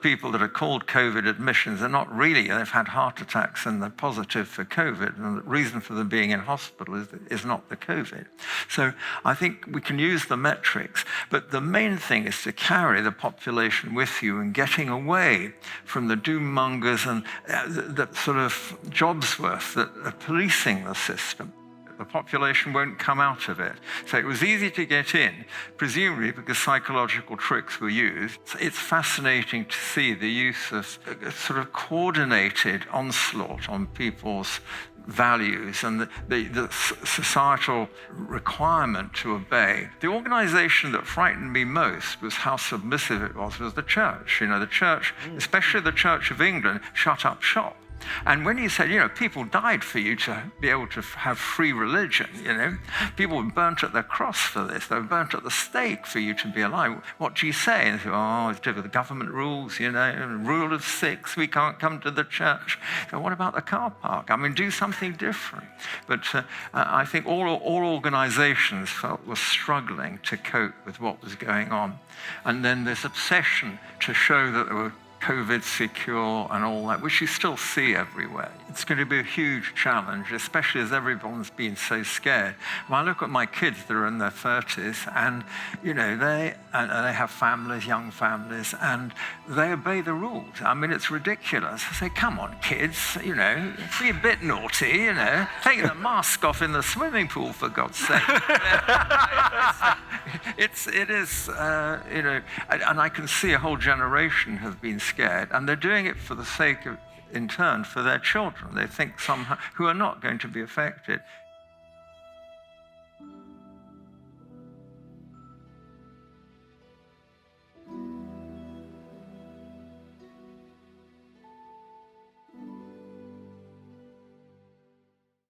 people that are called COVID admissions are not really, they've had heart attacks and they're positive for COVID, and the reason for them being in hospital is not the COVID. So I think we can use the metrics, but the main thing is to carry the population with you and getting away from the doom mongers and the sort of Jobsworth that are policing the system. The population won't come out of it. So it was easy to get in, presumably because psychological tricks were used. It's fascinating to see the use of a sort of coordinated onslaught on people's values and the societal requirement to obey. The organization that frightened me most was how submissive it was the church. The church, especially the Church of England, shut up shop. And when you said, people died for you to be able to have free religion, people were burnt at the cross for this. They were burnt at the stake for you to be alive. What do you say? And they say, it's the government rules, rule of six, we can't come to the church. So what about the car park? Do something different. But I think all organizations were struggling to cope with what was going on. And then this obsession to show that there were COVID secure and all that, which you still see everywhere. It's going to be a huge challenge, especially as everyone's been so scared. When I look at my kids that are in their 30s, and they have families, young families, and they obey the rules. It's ridiculous. I say, come on, kids, be a bit naughty, take the mask off in the swimming pool, for God's sake. It is, and I can see a whole generation have been scared, and they're doing it for the sake of, in turn, for their children. They think somehow, who are not going to be affected.